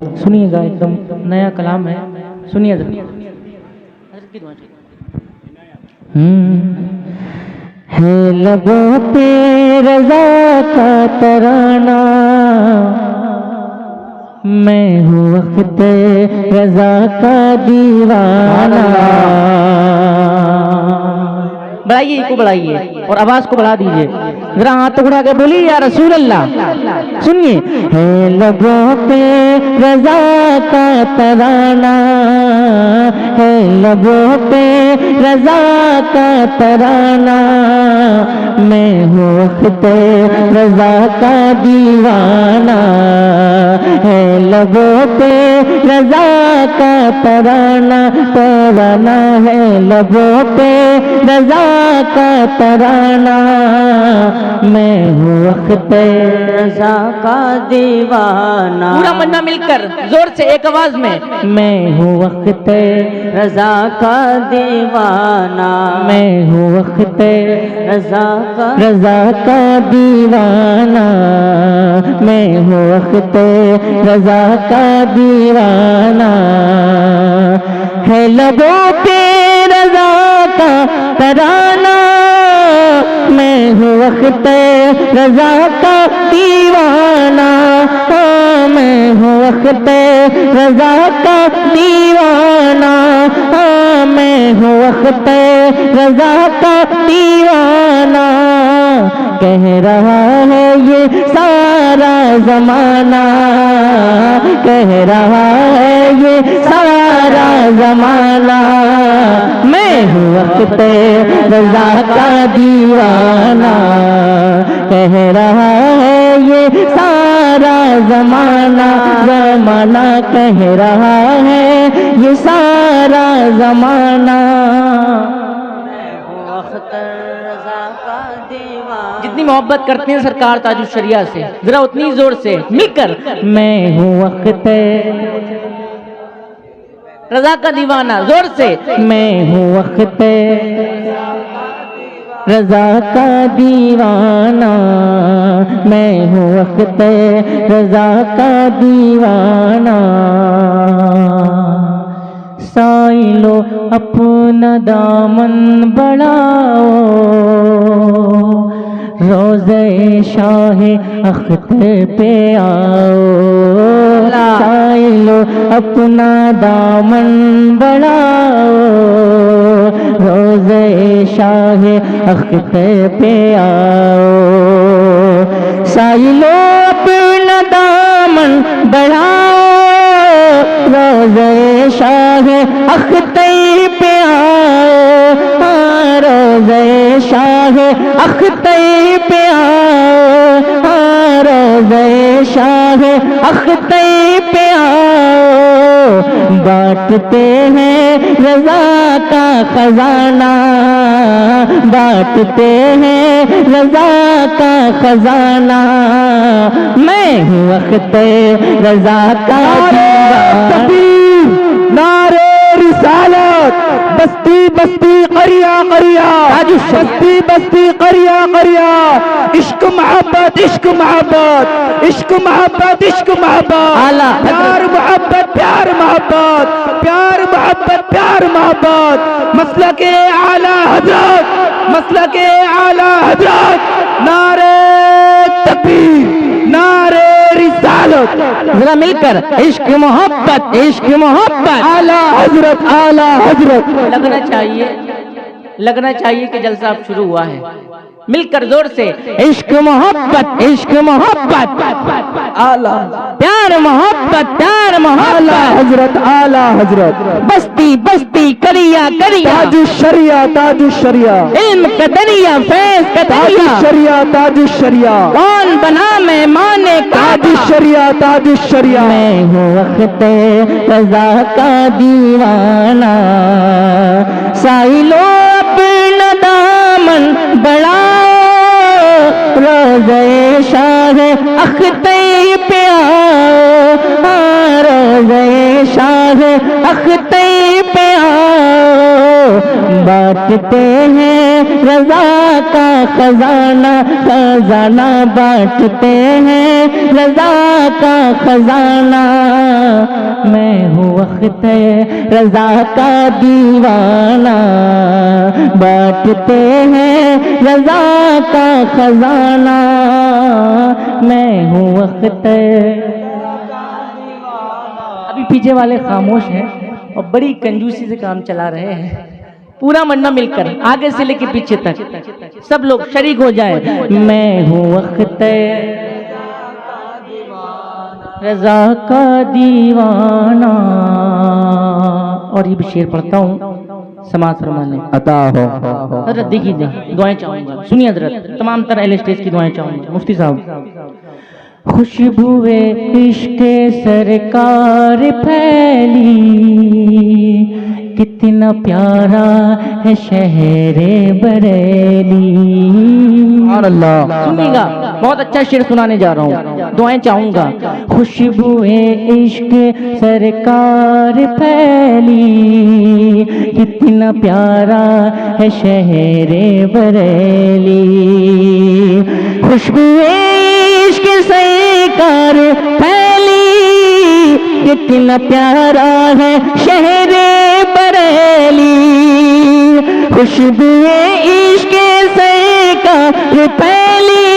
سنیے گا، ایک دم نیا کلام ہے، سنیے ذرا۔ ہے لبوں پہ رضا کا ترانہ، میں ہوں وقت رضا کا دیوانہ۔ بڑھائیے کو، بڑھائیے اور آواز کو بڑھا دیجئے، ذرا ہاتھ اٹھا کے بولیے یا رسول اللہ۔ سنیے، ہے لبوں پہ رضا کا ترانہ، ہے لبوں پہ رضا کا ترانہ، میں ہوں وقت رضا کا دیوانہ۔ ہے لبوں پہ رضا کا ترانہ، ترانہ ہے لبوں پہ رضا کا ترانہ، میں ہوں وقت رضا کا دیوانہ۔ پورا منا مل کر زور سے ایک آواز میں ہوں وقت رضا کا دیوانہ، میں ہوں وقت رضا کا دیوانہ، میں ہوں وقت رضا کا دیوانہ۔ ہے لبوں پہ رضا کا ترانہ، میں ہوں وقت رضا کا دیوانہ، میں ہوں وقت رضا کا دیوانہ، میں ہوں وقت رضا کا دیوانہ۔ کہہ رہا ہے یہ سارا زمانہ، کہہ رہا ہے یہ سارا زمانہ، میں ہوں وقت رضا کا دیوانہ۔ کہہ رہا ہے یہ سارا زمانہ، زمانہ کہہ رہا ہے یہ سارا زمانہ۔ وقت رضا کا دیوانہ۔ جتنی محبت کرتے ہیں سرکار تاج الشریعہ سے، ذرا اتنی زور سے مل کر، میں ہوں وقت رضا کا دیوانہ، زور سے، میں ہوں وقت رضا کا دیوانہ، میں ہوں وقت رضا کا دیوانہ۔ سائلو اپنا دامن بڑھاؤ، روزے شاہ اختر پہ آؤ۔ سائلو اپنا دامن بڑھاؤ، روزے شاہ اختر پہ آؤ۔ سائلو اپنا دامن بڑھاؤ، روزے شاہ اختر پہ آؤ، روزے شاہ اختر پہ آؤ، روزے شاہ اختر پہ آؤ۔ بانٹتے ہیں رضا کا خزانہ، بانٹتے ہیں رضا کا خزانہ، میں ہوں وقت رضا کا دیوانہ۔ نعرے رسالت، بستی بستی قریہ قریہ، بستی بستی قریہ قریہ، عشق محبت عشق محبت، عشق محبت عشق محبت، پیار محبت پیار محبت، پیار محبت پیار محبت، مسلک اعلی حضرت، مسلک اعلی حضرت، نعرے تکبیر، نعرے رسالت، ذرا مل کر عشق محبت عشق محبت، اعلی حضرت اعلی حضرت۔ لگنا چاہیے کہ جلسہ اب شروع ہوا ہے، مل کر زور سے عشق محبت عشق محبت، اعلی پیار محبت پیار محبت، حضرت اعلی حضرت، بستی بستی کریا کریا، تاج الشریعہ تاج الشریعہ، علم کا دریا فیض کا تاج دریا، الشریعہ تاج الشریعہ، کون بنا مہمان تاج الشریعہ تاج الشریعہ، میں ہوں وقت رضا کا دیوانہ۔ سائلو اپنا دامن بڑھاؤ، روزے شاہ اختر پہ آؤ، روزے شاہ اختر پہ آؤ۔ بانٹتے ہیں رضا کا خزانہ، خزانہ بانٹتے ہیں رضا کا خزانہ، وقت رضا کا دیوانہ، بانٹتے ہیں رضا کا خزانہ، میں ہوں وقت. ابھی پیچھے والے خاموش ہیں اور بڑی کنجوسی سے کام چلا رہے ہیں. پورا مرنا مل کر آگے سے لے کے پیچھے تک سب لوگ شریک ہو جائیں. میں ہوں وقت رضا کا دیوانہ. اور یہ بھی شعر پڑھتا ہوں، سماعت فرمانے. عطا ہو. حضرت دیکھیے دعائیں چاہوں گا، سنیے حضرت، تمام تر اہل اسٹیج کی دعائیں چاہوں گا. مفتی صاحب. خوشبوئے عشق سرکار پھیلی، کتنا پیارا ہے شہر بریلی. سبحان اللہ. سنیے گا، بہت اچھا شعر سنانے جا رہا ہوں، دعائیں چاہوں گا. خوشبوئے عشق سرکار پھیلی، کتنا پیارا ہے شہر بریلی. خوشبوئے عشق سرکار پھیلی، کتنا پیارا ہے شہر بریلی. خوشبوئے عشق سرکار پھیلی،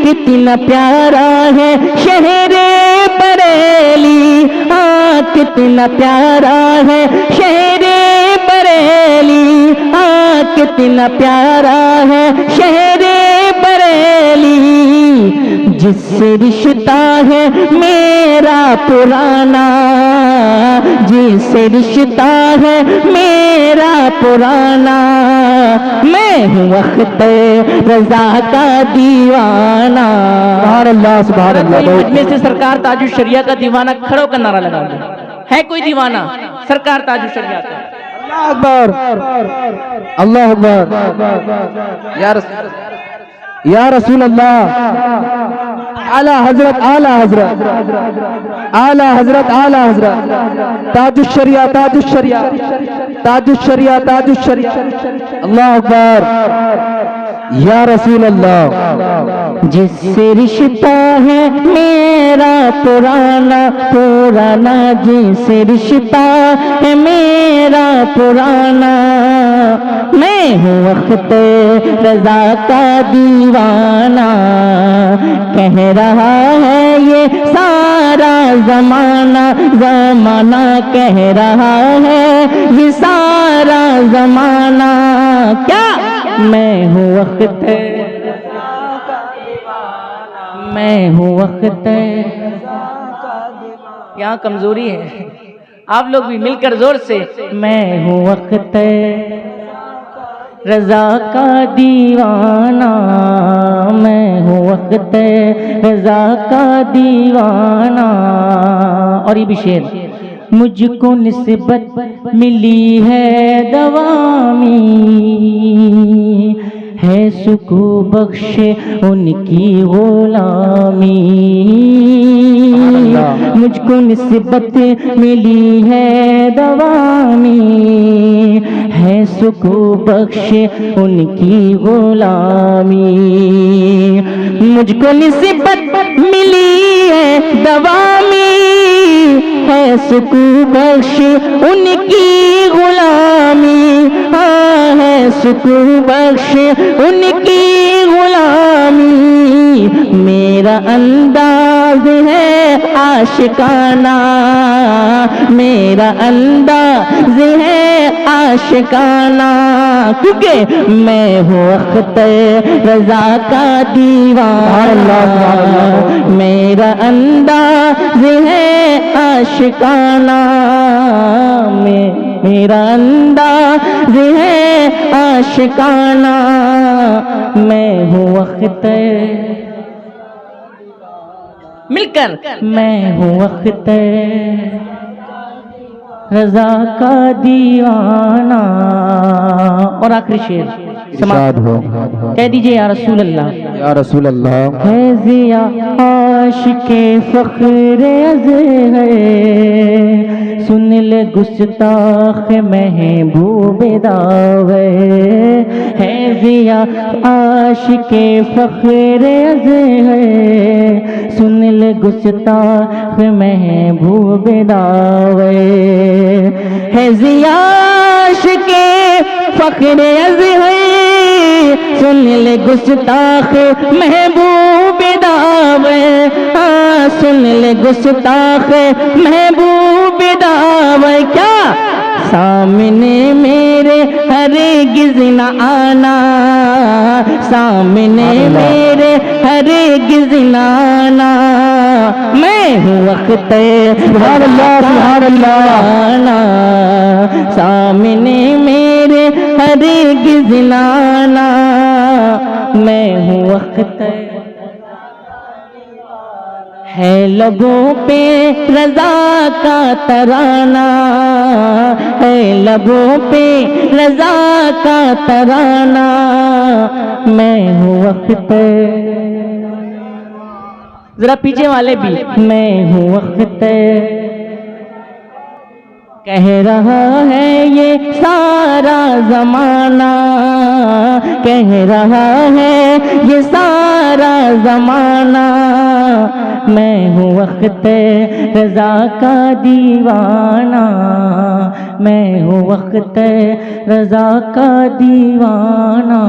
کتنا پیارا ہے شہر بریلی. ہاں کتنا پیارا ہے شہر بریلی. ہاں کتنا پیارا ہے شہر بریلی. جس سے رشتہ ہے میرا پرانا، جس سے رشتہ ہے میرا پرانا، میں ہوں وقت رضا کا دیوانہ. سبحان اللہ. سبحان اللہ. مجمع سے سرکار تاج الشریعہ کا دیوانہ کھڑوں کا نعرہ لگا دیں. ہے کوئی دیوانہ سرکار تاج الشریعہ کا؟ اللہ اکبر. اللہ اکبر. یا رسول اللہ. اعلی حضرت، اعلی حضرت، اعلی حضرت، اعلی حضرت. تاج الشریعہ، تاج الشریعہ، تاج الشریعہ، تاج الشریعہ. اللہ اکبر. یا رسول اللہ. جس سے رشتہ ہے میرا پرانا پرانا، جس سے رشتہ ہے میرا پرانا، میں ہوں وقت رضا کا دیوانہ. کہہ رہا ہے یہ سارا زمانہ، زمانہ کہہ رہا ہے یہ سارا زمانہ. کیا میں ہوں وقت، میں ہوں وقت. یہاں کمزوری ہے، آپ لوگ بھی مل کر زور سے. میں ہوں وقت رضا کا دیوانہ، میں ہوں وقت رضا کا دیوانہ. اور یہ بھی شعر. مجھ کو نسبت ملی ہے دوامی، ہے سکو بخش ان کی غلامی. مجھ کو نسبت ملی ہے دوامی، ہے سکو بخش ان کی غلامی. مجھ کو نسبت ملی ہے دوامی، ہے سکو بخش ان کی غلامی. ہاں ہے سکو بخش ان کی غلامی. میرا انداز ہے عاشقانہ، میرا اند ہے عاشقانہ، کیونکہ میں ہوں وقت رضا کا دیوانہ، میرا انداز ہے عاشقانہ، میرا انداز ہے عاشقانہ، میں ہوں وقت مل کر میں ہوں وقت رضا کا دیوانہ۔ اور آخری شعر ارشاد ہو، کہہ دیجئے یا رسول اللہ، یا رسول اللہ، ہے ضیا عاشق فخر ازہر، سن گستاخ محبوب داوے ہے ضیا عاشق فخر اظہر سن لے گستاخ محبوب داوے ہے ضیا عاشق فخر اظہر سن لے گستاخ محبوب داوے سن لے گستاخ محبوب داوے کیا سامنے میرے ہرگز نہ آنا سامنے میرے ہرگز نہ آنا میں ہوں وقت سبحان اللہ سبحان اللہ آنا سامنے میرے ہرگز نہ آنا میں ہوں وقت ہے لبوں پہ رضا کا ترانہ ہے لبوں پہ رضا کا ترانہ میں ہوں وقت ذرا پیچھے والے بھی میں ہوں وقت کہہ رہا ہے یہ سارا زمانہ کہہ رہا ہے یہ سارا زمانہ میں ہوں وقت رضا کا دیوانہ میں ہوں وقت رضا کا دیوانہ